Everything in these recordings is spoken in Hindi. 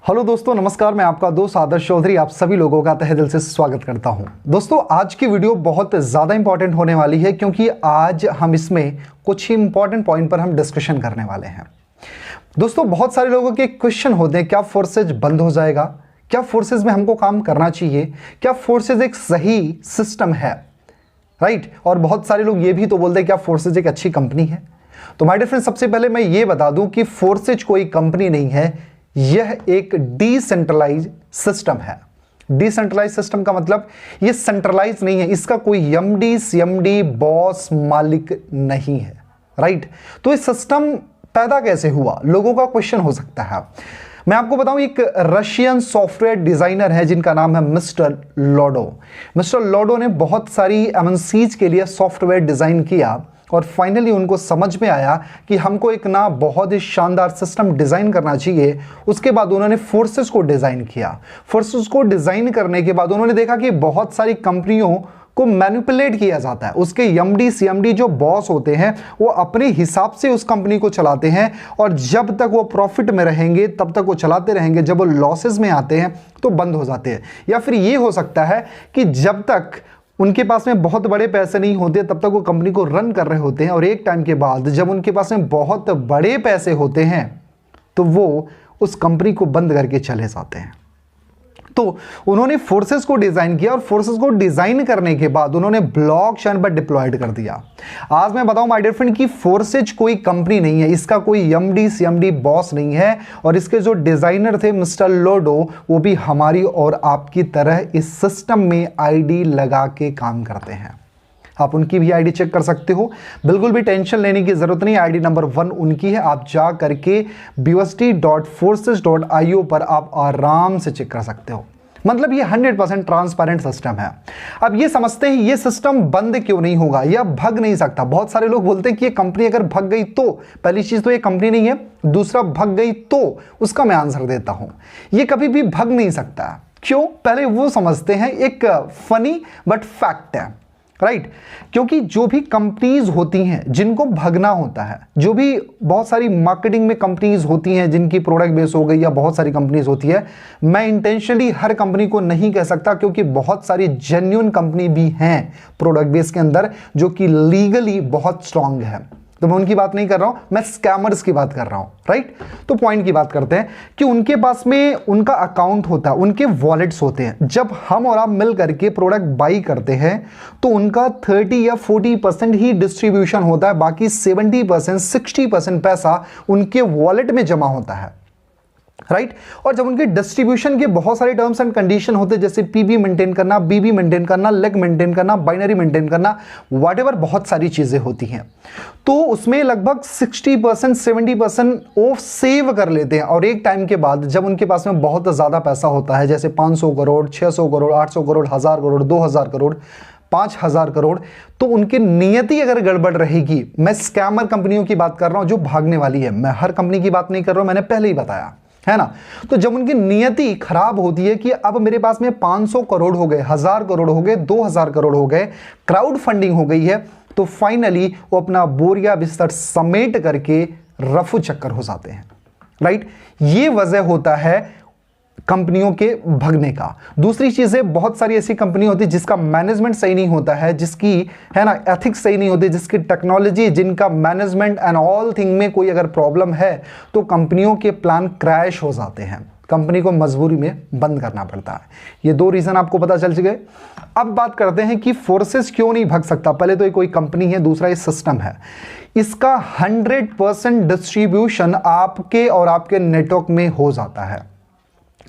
हेलो दोस्तों, नमस्कार। मैं आपका दोस्त आदर्श चौधरी आप सभी लोगों का तहे दिल से स्वागत करता हूं। दोस्तों, आज की वीडियो बहुत ज़्यादा इंपॉर्टेंट होने वाली है क्योंकि आज हम इसमें कुछ ही इंपॉर्टेंट पॉइंट पर हम डिस्कशन करने वाले हैं। दोस्तों, बहुत सारे लोगों के क्वेश्चन होते हैं, क्या फोर्सेज बंद हो जाएगा, क्या फोर्सेज में हमको काम करना चाहिए, क्या फोर्सेज एक सही सिस्टम है, राइट। और बहुत सारे लोग ये भी तो बोलते हैं क्या फोर्सेज एक अच्छी कंपनी है। तो माय डियर फ्रेंड्स, सबसे पहले मैं ये बता दूं कि फोर्सेज कोई कंपनी नहीं है, यह एक डिसेंट्रलाइज सिस्टम है। डिसेंट्रलाइज सिस्टम का मतलब यह सेंट्रलाइज नहीं है, इसका कोई एमडी सीएमडी बॉस मालिक नहीं है, राइट। तो इस सिस्टम पैदा कैसे हुआ, लोगों का क्वेश्चन हो सकता है। मैं आपको बताऊं, एक रशियन सॉफ्टवेयर डिजाइनर है जिनका नाम है मिस्टर लोडो। मिस्टर लोडो ने बहुत सारी एमएनसीज के लिए सॉफ्टवेयर डिजाइन किया और फाइनली उनको समझ में आया कि हमको एक ना बहुत ही शानदार सिस्टम डिज़ाइन करना चाहिए। उसके बाद उन्होंने फोर्सेस को डिज़ाइन किया। फोर्सेस को डिज़ाइन करने के बाद उन्होंने देखा कि बहुत सारी कंपनियों को मैनिपुलेट किया जाता है। उसके एमडी सीएमडी जो बॉस होते हैं वो अपने हिसाब से उस कंपनी को चलाते हैं और जब तक वो प्रॉफिट में रहेंगे तब तक वो चलाते रहेंगे, जब वो लॉसेस में आते हैं तो बंद हो जाते हैं। या फिर ये हो सकता है कि जब तक उनके पास में बहुत बड़े पैसे नहीं होते तब तक वो कंपनी को रन कर रहे होते हैं और एक टाइम के बाद जब उनके पास में बहुत बड़े पैसे होते हैं तो वो उस कंपनी को बंद करके चले जाते हैं। तो उन्होंने फोर्सेस को डिजाइन किया और फोर्सेस को डिजाइन करने के बाद उन्होंने ब्लॉकचेन पर डिप्लॉयड कर दिया। आज मैं बताऊं माय डियर फ्रेंड कि फोर्सेज कोई कंपनी नहीं है, इसका कोई एमडी सीएमडी बॉस नहीं है और इसके जो डिजाइनर थे मिस्टर लोडो वो भी हमारी और आपकी तरह इस सिस्टम में आईडी लगा के काम करते हैं। आप उनकी भी आईडी चेक कर सकते हो, बिल्कुल भी टेंशन लेने की जरूरत नहीं। आईडी नंबर 1 उनकी है, आप जा करके bust.forces.io पर आप आराम से चेक कर सकते हो। मतलब ये 100% ट्रांसपेरेंट सिस्टम है। अब ये समझते हैं ये सिस्टम बंद क्यों नहीं होगा या भग नहीं सकता। बहुत सारे लोग बोलते हैं कि ये कंपनी अगर भग गई तो, पहली चीज तो ये कंपनी नहीं है, दूसरा भग गई तो उसका मैं आंसर देता हूं, ये कभी भी भग नहीं सकता। क्यों? पहले वो समझते हैं, एक फनी बट फैक्ट है, राइट। क्योंकि जो भी कंपनीज होती हैं जिनको भगना होता है, जो भी बहुत सारी मार्केटिंग में कंपनीज होती हैं जिनकी प्रोडक्ट बेस हो गई या बहुत सारी कंपनीज होती है, मैं इंटेंशनली हर कंपनी को नहीं कह सकता क्योंकि बहुत सारी जेन्युइन कंपनी भी हैं प्रोडक्ट बेस के अंदर जो कि लीगली बहुत स्ट्रांग है। तो मैं उनकी बात नहीं कर रहा हूं, मैं स्कैमर्स की बात कर रहा हूं, राइट। तो पॉइंट की बात करते हैं कि उनके पास में उनका अकाउंट होता है, उनके वॉलेट्स होते हैं। जब हम और आप मिल करके प्रोडक्ट बाई करते हैं तो उनका 30 या 40% ही डिस्ट्रीब्यूशन होता है, बाकी 70% 60% पैसा उनके वॉलेट में जमा होता है, राइट। और जब उनके डिस्ट्रीब्यूशन के बहुत सारे टर्म्स एंड कंडीशन होते हैं, जैसे पीबी मेंटेन करना, बीबी मेंटेन करना, लेग मेंटेन करना, बाइनरी मेंटेन करना, व्हाटएवर, बहुत सारी चीजें होती हैं, तो उसमें लगभग 60% 70% वो सेव कर लेते हैं। और एक टाइम के बाद जब उनके पास में बहुत ज्यादा पैसा होता है, जैसे 500 करोड़ 600 करोड़ 800 करोड़ 1000 करोड़ 2000 करोड़ 5000 करोड़, तो उनकी नियति अगर गड़बड़ रहेगी, मैं स्कैमर कंपनियों की बात कर रहा हूं जो भागने वाली है, मैं हर कंपनी की बात नहीं कर रहा हूं, मैंने पहले ही बताया है ना। तो जब उनकी नियति खराब होती है कि अब मेरे पास में 500 करोड़ हो गए, 1000 करोड़ हो गए, 2000 करोड़ हो गए, क्राउड फंडिंग हो गई है, तो फाइनली वो अपना बोरिया बिस्तर समेट करके रफू चक्कर हो जाते हैं, राइट। ये वजह होता है कंपनियों के भगने का। दूसरी चीज है, बहुत सारी ऐसी कंपनी होती है जिसका मैनेजमेंट सही नहीं होता है, जिसकी है ना एथिक्स सही नहीं होती, जिसकी टेक्नोलॉजी, जिनका मैनेजमेंट एंड ऑल थिंग में कोई अगर प्रॉब्लम है तो कंपनियों के प्लान क्रैश हो जाते हैं, कंपनी को मजबूरी में बंद करना पड़ता है। ये 2 रीजन आपको पता चल चुके। अब बात करते हैं कि फोर्सेस क्यों नहीं भग सकता। पहले तो ये कोई कंपनी है, दूसरा ये सिस्टम है, इसका 100% डिस्ट्रीब्यूशन आपके और आपके नेटवर्क में हो जाता है।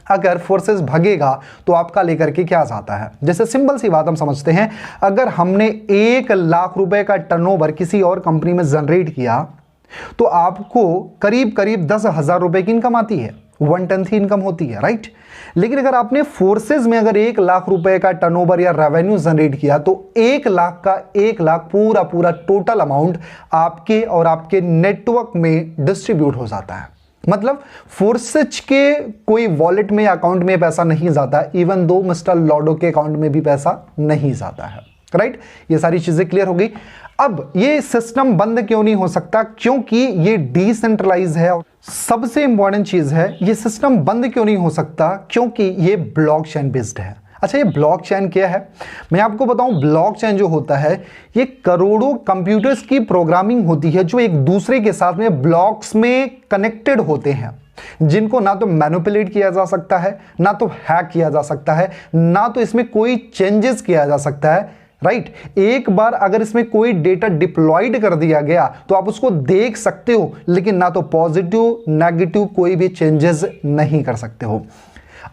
अगर फोर्सेस भगेगा तो आपका लेकर के क्या जाता है। जैसे सिंपल सी बात हम समझते हैं, अगर हमने 1 लाख रुपए का टर्नओवर किसी और कंपनी में जनरेट किया तो आपको करीब करीब 10,000 रुपए की इनकम आती है, 1/10 ही इनकम होती है, राइट। लेकिन अगर आपने फोर्सेस में अगर 1 लाख रुपए का टर्नओवर या रेवेन्यू जनरेट किया तो 1 लाख का 1 लाख पूरा टोटल अमाउंट आपके और आपके नेटवर्क में डिस्ट्रीब्यूट हो जाता है। मतलब फोर्सेज के कोई वॉलेट में अकाउंट में पैसा नहीं जाता, इवन दो मिस्टर लोडो के अकाउंट में भी पैसा नहीं जाता है, राइट, ये सारी चीजें क्लियर हो गई। अब ये सिस्टम बंद क्यों नहीं हो सकता? क्योंकि ये डिसेंट्रलाइज है। सबसे इंपॉर्टेंट चीज है, ये सिस्टम बंद क्यों नहीं हो सकता? क्योंकि ये ब्लॉकचेन बेस्ड है। अच्छा, ये ब्लॉकचेन क्या है? मैं आपको बताऊं, ब्लॉकचेन जो होता है ये करोड़ों कंप्यूटर्स की प्रोग्रामिंग होती है जो एक दूसरे के साथ में ब्लॉक्स में कनेक्टेड होते हैं, जिनको ना तो मैनिपुलेट किया जा सकता है, ना तो हैक किया जा सकता है, ना तो इसमें कोई चेंजेस किया जा सकता है। राइट, एक बार अगर इसमें कोई डेटा डिप्लॉयड कर दिया गया तो आप उसको देख सकते हो, लेकिन ना तो पॉजिटिव नेगेटिव कोई भी चेंजेस नहीं कर सकते हो।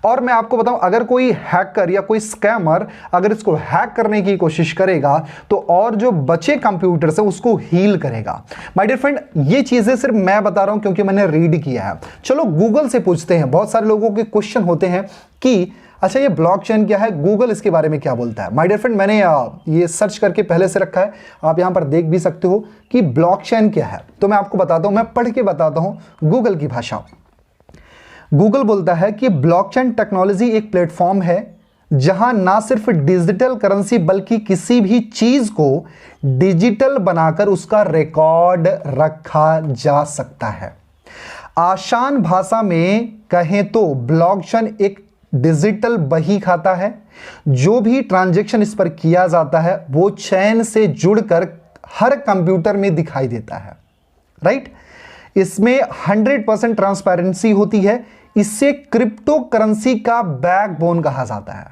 और मैं आपको बताऊं, अगर कोई हैकर या कोई स्कैमर अगर इसको हैक करने की कोशिश करेगा तो और जो बचे कंप्यूटर से उसको हील करेगा। माय डियर फ्रेंड, ये चीजें सिर्फ मैं बता रहा हूं क्योंकि मैंने रीड किया है। चलो गूगल से पूछते हैं। बहुत सारे लोगों के क्वेश्चन होते हैं कि अच्छा ये ब्लॉकचेन क्या है, गूगल इसके बारे में क्या बोलता है। माय डियर फ्रेंड, मैंने ये सर्च करके पहले से रखा है, आप यहां पर देख भी सकते हो कि ब्लॉकचेन क्या है। तो मैं आपको बताता हूं, मैं पढ़ के बताता हूं गूगल की भाषा। गूगल बोलता है कि ब्लॉकचेन टेक्नोलॉजी एक प्लेटफॉर्म है जहां ना सिर्फ डिजिटल करेंसी बल्कि किसी भी चीज को डिजिटल बनाकर उसका रिकॉर्ड रखा जा सकता है। आसान भाषा में कहें तो ब्लॉकचेन एक डिजिटल बही खाता है। जो भी ट्रांजैक्शन इस पर किया जाता है वो चेन से जुड़कर हर कंप्यूटर में दिखाई देता है। राइट, इसमें 100% ट्रांसपेरेंसी होती है। इससे क्रिप्टो करेंसी का बैकबोन कहा जाता है।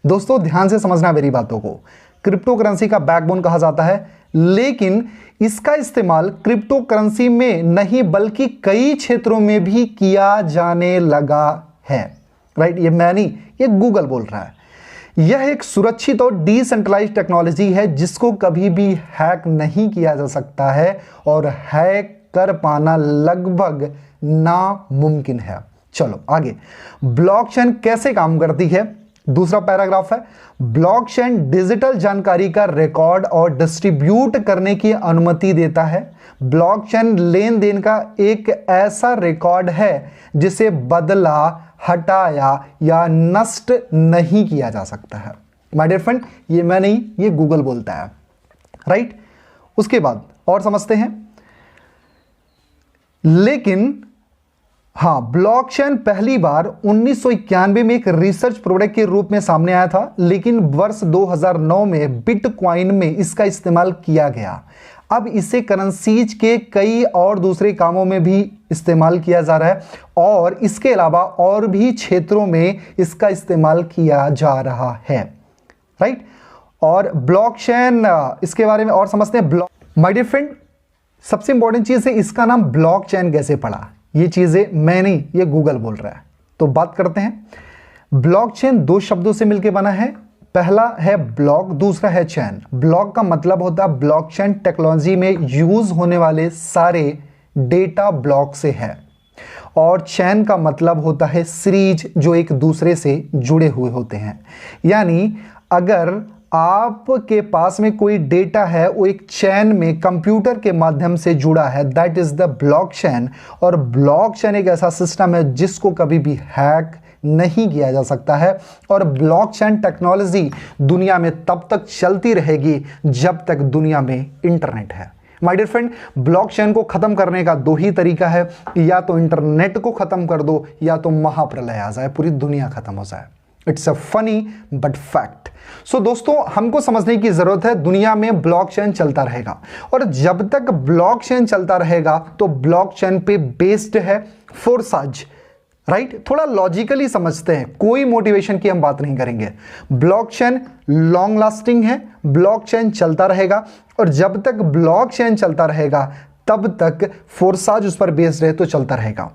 दोस्तों ध्यान से समझना मेरी बातों को, क्रिप्टो करेंसी का बैकबोन कहा जाता है, लेकिन इसका इस्तेमाल क्रिप्टो करेंसी में नहीं बल्कि कई क्षेत्रों में भी किया जाने लगा है। राइट, ये मैं नहीं, ये गूगल बोल रहा है। यह एक सुरक्षित और डिसेंट्रलाइज्ड टेक्नोलॉजी है जिसको कभी भी हैक नहीं किया जा सकता है और हैक कर पाना लगभग नामुमकिन है। चलो आगे, ब्लॉकचेन कैसे काम करती है? दूसरा पैराग्राफ है, ब्लॉकचेन डिजिटल जानकारी का रिकॉर्ड और डिस्ट्रीब्यूट करने की अनुमति देता है। ब्लॉकचेन लेन देन का एक ऐसा रिकॉर्ड है जिसे बदला, हटाया या नष्ट नहीं किया जा सकता है। माय डियर फ्रेंड, ये मैं नहीं, ये गूगल बोलता है। राइट, उसके बाद और समझते हैं। लेकिन हाँ, ब्लॉकचेन पहली बार 1991 में एक रिसर्च प्रोडक्ट के रूप में सामने आया था, लेकिन वर्ष 2009 में बिटकॉइन में इसका इस्तेमाल किया गया। अब इसे करेंसीज के कई और दूसरे कामों में भी इस्तेमाल किया जा रहा है और इसके अलावा और भी क्षेत्रों में इसका इस्तेमाल किया जा रहा है। राइट, और ब्लॉकचेन, इसके बारे में और समझते हैं। माय डियर फ्रेंड, सबसे इंपॉर्टेंट चीज है, इसका नाम ब्लॉकचेन कैसे पड़ा? ये चीजें मैं नहीं, ये गूगल बोल रहा है। तो बात करते हैं। ब्लॉकचेन दो शब्दों से मिलकर बना है। पहला है ब्लॉक, दूसरा है चैन। ब्लॉक का मतलब होता है ब्लॉकचेन टेक्नोलॉजी में यूज होने वाले सारे डेटा ब्लॉक से है, और चैन का मतलब होता है सीरीज, जो एक दूसरे से जुड़े हुए होते हैं। यानी अगर आपके पास में कोई डेटा है वो एक चैन में कंप्यूटर के माध्यम से जुड़ा है, दैट इज द ब्लॉकचेन। और ब्लॉकचेन एक ऐसा सिस्टम है जिसको कभी भी हैक नहीं किया जा सकता है, और ब्लॉकचेन टेक्नोलॉजी दुनिया में तब तक चलती रहेगी जब तक दुनिया में इंटरनेट है। माय डियर फ्रेंड, ब्लॉकचेन को खत्म करने का दो ही तरीका है, या तो इंटरनेट को खत्म कर दो या तो महाप्रलय आ जाए, पूरी दुनिया खत्म हो जाए। It's a funny but fact. So दोस्तों, हमको समझने की जरूरत है, दुनिया में ब्लॉकचेन चलता रहेगा, और जब तक ब्लॉकचेन चलता रहेगा तो ब्लॉकचेन पे बेस्ड है फोर्साज। राइट, थोड़ा लॉजिकली समझते हैं, कोई मोटिवेशन की हम बात नहीं करेंगे। ब्लॉकचेन लॉन्ग लास्टिंग है, ब्लॉकचेन चलता रहेगा, और जब तक ब्लॉकचेन चलता रहेगा तब तक फोर्साज उस पर बेस्ड रहे तो चलता रहेगा।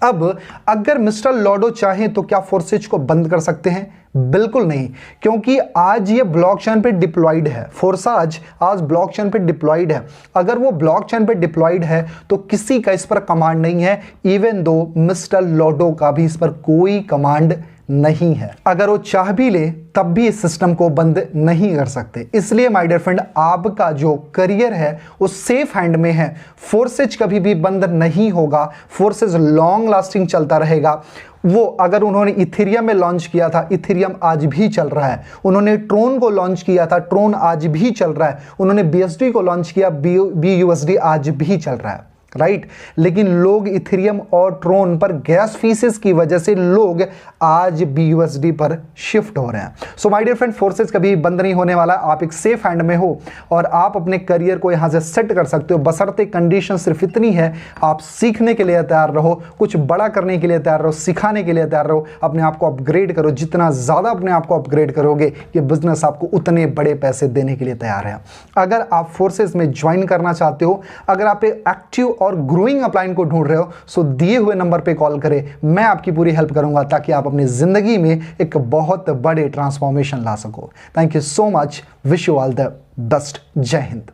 अब अगर मिस्टर लॉडो चाहें तो क्या फोर्सेज को बंद कर सकते हैं? बिल्कुल नहीं, क्योंकि आज ये ब्लॉकचेन पे डिप्लॉयड है। फोर्साज आज ब्लॉकचेन पे डिप्लॉयड है। अगर वो ब्लॉकचेन पे डिप्लॉयड है तो किसी का इस पर कमांड नहीं है, इवन दो मिस्टर लॉडो का भी इस पर कोई कमांड नहीं है। अगर वो चाह भी ले तब भी इस सिस्टम को बंद नहीं कर सकते। इसलिए माय डियर फ्रेंड, आपका जो करियर है वो सेफ हैंड में है। फोर्सेज कभी भी बंद नहीं होगा, फोर्सेज लॉन्ग लास्टिंग चलता रहेगा। वो अगर उन्होंने इथेरियम में लॉन्च किया था, इथेरियम आज भी चल रहा है। उन्होंने ट्रोन को लॉन्च किया था, ट्रोन आज भी चल रहा है। उन्होंने BSD को लॉन्च किया, BUSD आज भी चल रहा है, राइट। लेकिन लोग इथेरियम और ट्रोन पर गैस फीसेस की वजह से लोग आज BUSD पर शिफ्ट हो रहे हैं। So my dear friend, forces कभी बंद नहीं होने वाला। आप एक सेफ हैंड में हो और आप अपने करियर को यहां से सेट कर सकते हो, बशर्ते कंडीशन सिर्फ इतनी है, आप सीखने के लिए तैयार रहो, कुछ बड़ा करने के लिए तैयार रहो, सिखाने के लिए तैयार रहो, अपने आप को अपग्रेड करो। जितना ज़्यादा अपने आप को अपग्रेड करोगे, ये बिजनेस आपको उतने बड़े पैसे देने के लिए तैयार है। अगर आप फोर्सेस में ज्वाइन करना चाहते हो, अगर आप एक्टिव और ग्रोइंग अपलाइन को ढूंढ रहे हो, सो दिए हुए नंबर पे कॉल करें, मैं आपकी पूरी हेल्प करूंगा ताकि आप अपनी जिंदगी में एक बहुत बड़े ट्रांसफॉर्मेशन ला सको। Thank you so much, wish you all the best. जय हिंद।